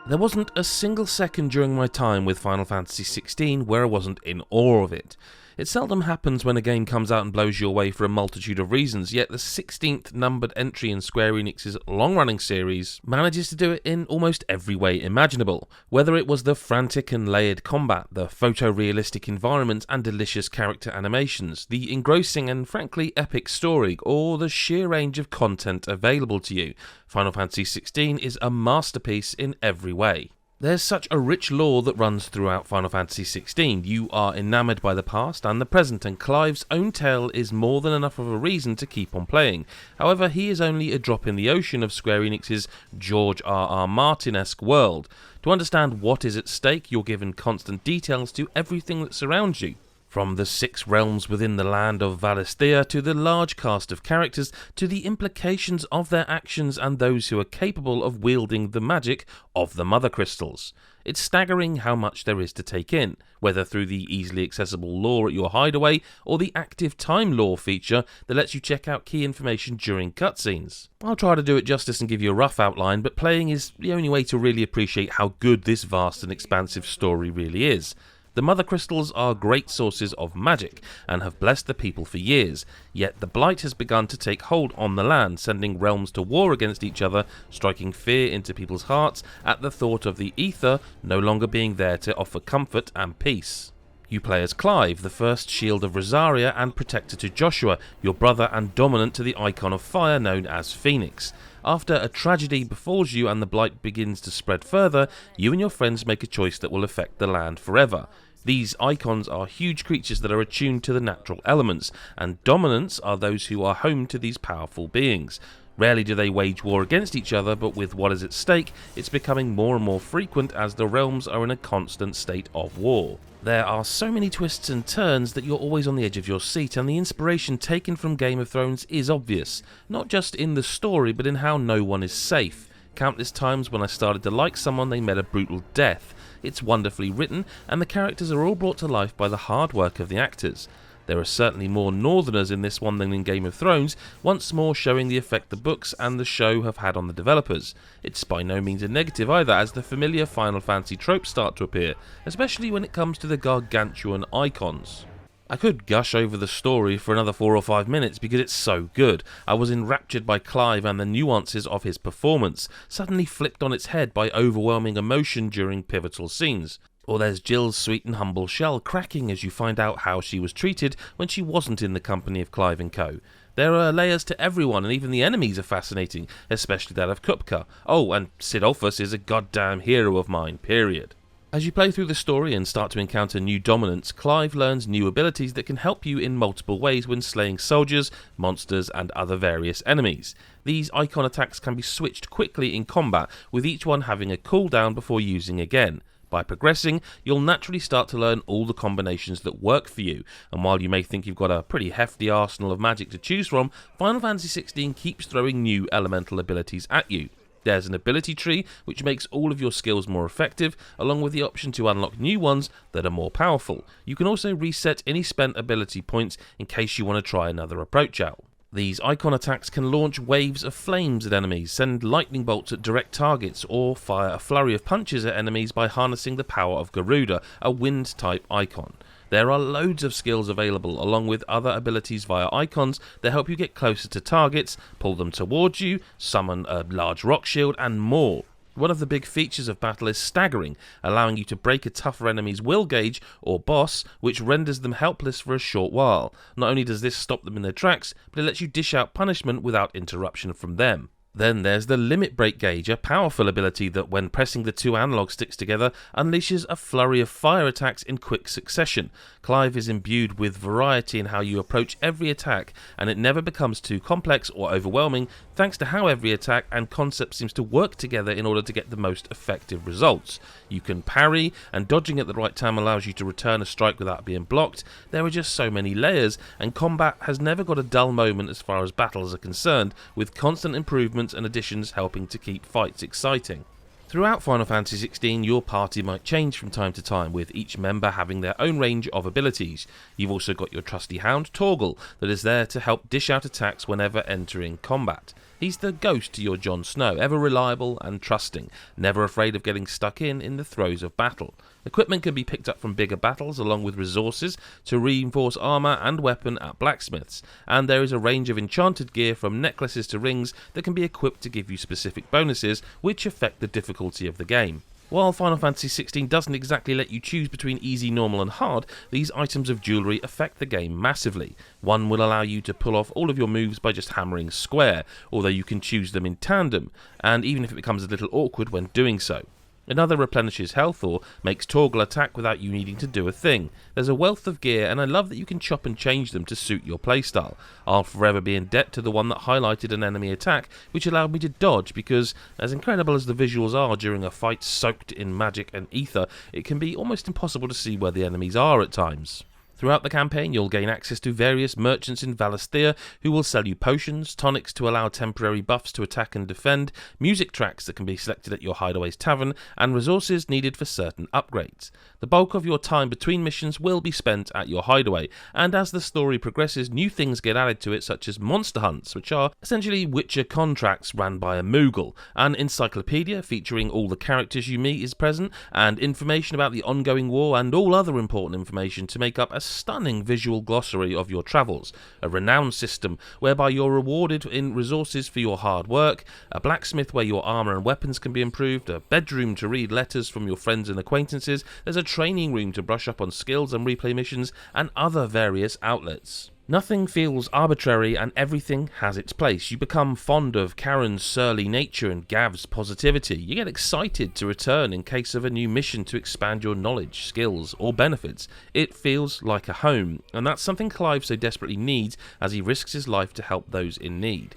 There wasn't a single second during my time with Final Fantasy XVI where I wasn't in awe of it. It seldom happens when a game comes out and blows you away for a multitude of reasons, yet the 16th numbered entry in Square Enix's long-running series manages to do it in almost every way imaginable. Whether it was the frantic and layered combat, the photorealistic environments and delicious character animations, the engrossing and frankly epic story, or the sheer range of content available to you, Final Fantasy XVI is a masterpiece in every way. There's such a rich lore that runs throughout Final Fantasy XVI. You are enamoured by the past and the present, and Clive's own tale is more than enough of a reason to keep on playing. However, he is only a drop in the ocean of Square Enix's George R.R. Martin-esque world. To understand what is at stake, you're given constant details to everything that surrounds you. From the 6 realms within the land of Valisthea to the large cast of characters to the implications of their actions and those who are capable of wielding the magic of the Mother Crystals. It's staggering how much there is to take in, whether through the easily accessible lore at your hideaway or the active time lore feature that lets you check out key information during cutscenes. I'll try to do it justice and give you a rough outline, but playing is the only way to really appreciate how good this vast and expansive story really is. The Mother Crystals are great sources of magic and have blessed the people for years, yet the Blight has begun to take hold on the land, sending realms to war against each other, striking fear into people's hearts at the thought of the Ether no longer being there to offer comfort and peace. You play as Clive, the first shield of Rosaria and protector to Joshua, your brother and dominant to the icon of fire known as Phoenix. After a tragedy befalls you and the Blight begins to spread further, you and your friends make a choice that will affect the land forever. These icons are huge creatures that are attuned to the natural elements, and dominants are those who are home to these powerful beings. Rarely do they wage war against each other, but with what is at stake, it's becoming more and more frequent as the realms are in a constant state of war. There are so many twists and turns that you're always on the edge of your seat, and the inspiration taken from Game of Thrones is obvious, not just in the story but in how no one is safe. Countless times when I started to like someone they met a brutal death. It's wonderfully written, and the characters are all brought to life by the hard work of the actors. There are certainly more Northerners in this one than in Game of Thrones, once more showing the effect the books and the show have had on the developers. It's by no means a negative either, as the familiar Final Fantasy tropes start to appear, especially when it comes to the gargantuan icons. I could gush over the story for another 4 or 5 minutes because it's so good. I was enraptured by Clive and the nuances of his performance, suddenly flipped on its head by overwhelming emotion during pivotal scenes. Or there's Jill's sweet and humble shell cracking as you find out how she was treated when she wasn't in the company of Clive and co. There are layers to everyone, and even the enemies are fascinating, especially that of Kupka. Oh, and Sidolphus is a goddamn hero of mine, period. As you play through the story and start to encounter new dominants, Clive learns new abilities that can help you in multiple ways when slaying soldiers, monsters and other various enemies. These icon attacks can be switched quickly in combat, with each one having a cooldown before using again. By progressing, you'll naturally start to learn all the combinations that work for you, and while you may think you've got a pretty hefty arsenal of magic to choose from, Final Fantasy XVI keeps throwing new elemental abilities at you. There's an ability tree which makes all of your skills more effective, along with the option to unlock new ones that are more powerful. You can also reset any spent ability points in case you want to try another approach out. These icon attacks can launch waves of flames at enemies, send lightning bolts at direct targets, or fire a flurry of punches at enemies by harnessing the power of Garuda, a wind-type icon. There are loads of skills available, along with other abilities via icons that help you get closer to targets, pull them towards you, summon a large rock shield, and more. One of the big features of battle is staggering, allowing you to break a tougher enemy's will gauge, or boss, which renders them helpless for a short while. Not only does this stop them in their tracks, but it lets you dish out punishment without interruption from them. Then there's the Limit Break Gauge, a powerful ability that, when pressing the 2 analog sticks together, unleashes a flurry of fire attacks in quick succession. Clive is imbued with variety in how you approach every attack, and it never becomes too complex or overwhelming thanks to how every attack and concept seems to work together in order to get the most effective results. You can parry, and dodging at the right time allows you to return a strike without being blocked. There are just so many layers, and combat has never got a dull moment as far as battles are concerned, with constant improvements and additions helping to keep fights exciting. Throughout Final Fantasy XVI, your party might change from time to time, with each member having their own range of abilities. You've also got your trusty hound, Torgal, that is there to help dish out attacks whenever entering combat. He's the ghost to your Jon Snow, ever reliable and trusting, never afraid of getting stuck in the throes of battle. Equipment can be picked up from bigger battles along with resources to reinforce armour and weapon at blacksmiths, and there is a range of enchanted gear from necklaces to rings that can be equipped to give you specific bonuses which affect the difficulty of the game. While Final Fantasy XVI doesn't exactly let you choose between easy, normal and hard, these items of jewellery affect the game massively. One will allow you to pull off all of your moves by just hammering square, although you can choose them in tandem, and even if it becomes a little awkward when doing so. Another replenishes health or makes toggle attack without you needing to do a thing. There's a wealth of gear, and I love that you can chop and change them to suit your playstyle. I'll forever be in debt to the one that highlighted an enemy attack, which allowed me to dodge because, as incredible as the visuals are during a fight soaked in magic and ether, it can be almost impossible to see where the enemies are at times. Throughout the campaign, you'll gain access to various merchants in Valisthea who will sell you potions, tonics to allow temporary buffs to attack and defend, music tracks that can be selected at your Hideaway's tavern, and resources needed for certain upgrades. The bulk of your time between missions will be spent at your Hideaway, and as the story progresses, new things get added to it such as monster hunts, which are essentially Witcher contracts ran by a Moogle. An encyclopedia featuring all the characters you meet is present, and information about the ongoing war and all other important information to make up a stunning visual glossary of your travels, a renown system whereby you're rewarded in resources for your hard work, a blacksmith where your armour and weapons can be improved, a bedroom to read letters from your friends and acquaintances, there's a training room to brush up on skills and replay missions, and other various outlets. Nothing feels arbitrary and everything has its place. You become fond of Karen's surly nature and Gav's positivity. You get excited to return in case of a new mission to expand your knowledge, skills or benefits. It feels like a home, and that's something Clive so desperately needs as he risks his life to help those in need.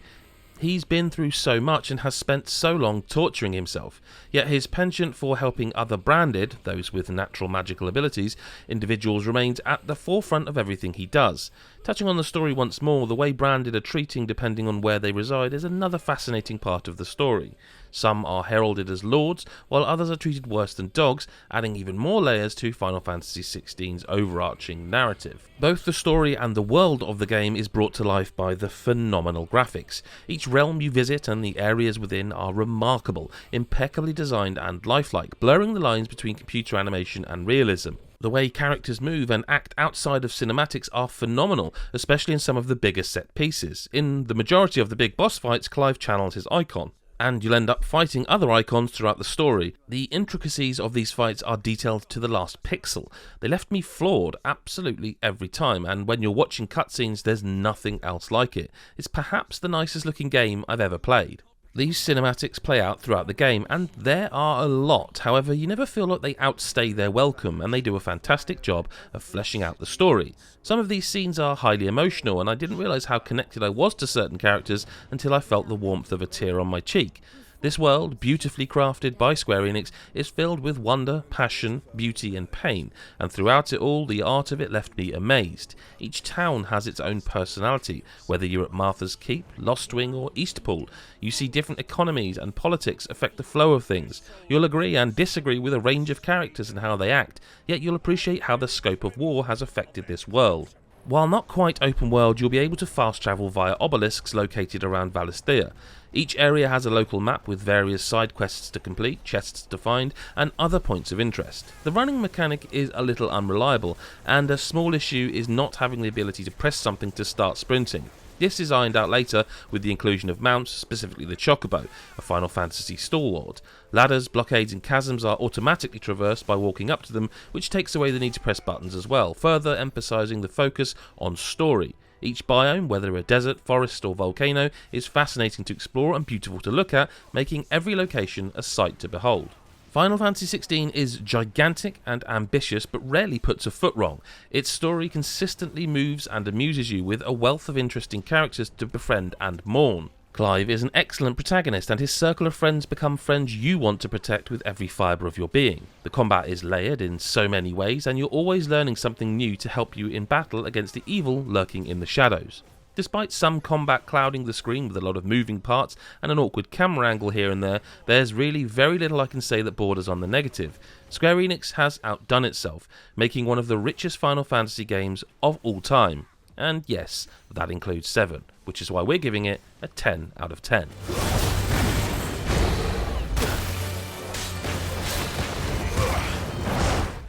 He's been through so much and has spent so long torturing himself, yet his penchant for helping other branded, those with natural magical abilities, individuals remains at the forefront of everything he does. Touching on the story once more, the way branded are treating depending on where they reside is another fascinating part of the story. Some are heralded as lords, while others are treated worse than dogs, adding even more layers to Final Fantasy XVI's overarching narrative. Both the story and the world of the game is brought to life by the phenomenal graphics. Each realm you visit and the areas within are remarkable, impeccably designed and lifelike, blurring the lines between computer animation and realism. The way characters move and act outside of cinematics are phenomenal, especially in some of the bigger set pieces. In the majority of the big boss fights, Clive channels his icon, and you'll end up fighting other icons throughout the story. The intricacies of these fights are detailed to the last pixel. They left me floored absolutely every time, and when you're watching cutscenes, there's nothing else like it. It's perhaps the nicest looking game I've ever played. These cinematics play out throughout the game, and there are a lot. However, you never feel like they outstay their welcome, and they do a fantastic job of fleshing out the story. Some of these scenes are highly emotional, and I didn't realise how connected I was to certain characters until I felt the warmth of a tear on my cheek. This world, beautifully crafted by Square Enix, is filled with wonder, passion, beauty and pain, and throughout it all, the art of it left me amazed. Each town has its own personality, whether you're at Martha's Keep, Lostwing or Eastpool. You see different economies and politics affect the flow of things. You'll agree and disagree with a range of characters and how they act, yet you'll appreciate how the scope of war has affected this world. While not quite open world, you'll be able to fast travel via obelisks located around Valisthea. Each area has a local map with various side quests to complete, chests to find, and other points of interest. The running mechanic is a little unreliable, and a small issue is not having the ability to press something to start sprinting. This is ironed out later with the inclusion of mounts, specifically the Chocobo, a Final Fantasy stalwart. Ladders, blockades and chasms are automatically traversed by walking up to them, which takes away the need to press buttons as well, further emphasising the focus on story. Each biome, whether a desert, forest or volcano, is fascinating to explore and beautiful to look at, making every location a sight to behold. Final Fantasy XVI is gigantic and ambitious, but rarely puts a foot wrong. Its story consistently moves and amuses you with a wealth of interesting characters to befriend and mourn. Clive is an excellent protagonist, and his circle of friends become friends you want to protect with every fibre of your being. The combat is layered in so many ways, and you're always learning something new to help you in battle against the evil lurking in the shadows. Despite some combat clouding the screen with a lot of moving parts and an awkward camera angle here and there, there's really very little I can say that borders on the negative. Square Enix has outdone itself, making one of the richest Final Fantasy games of all time. And yes, that includes 7, which is why we're giving it a 10 out of 10.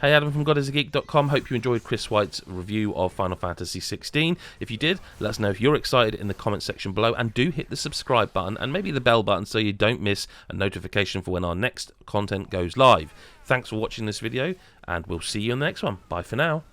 Hey, Adam from GodIsAGeek.com. Hope you enjoyed Chris White's review of Final Fantasy 16. If you did, let us know if you're excited in the comment section below, and do hit the subscribe button and maybe the bell button so you don't miss a notification for when our next content goes live. Thanks for watching this video, and we'll see you in the next one. Bye for now.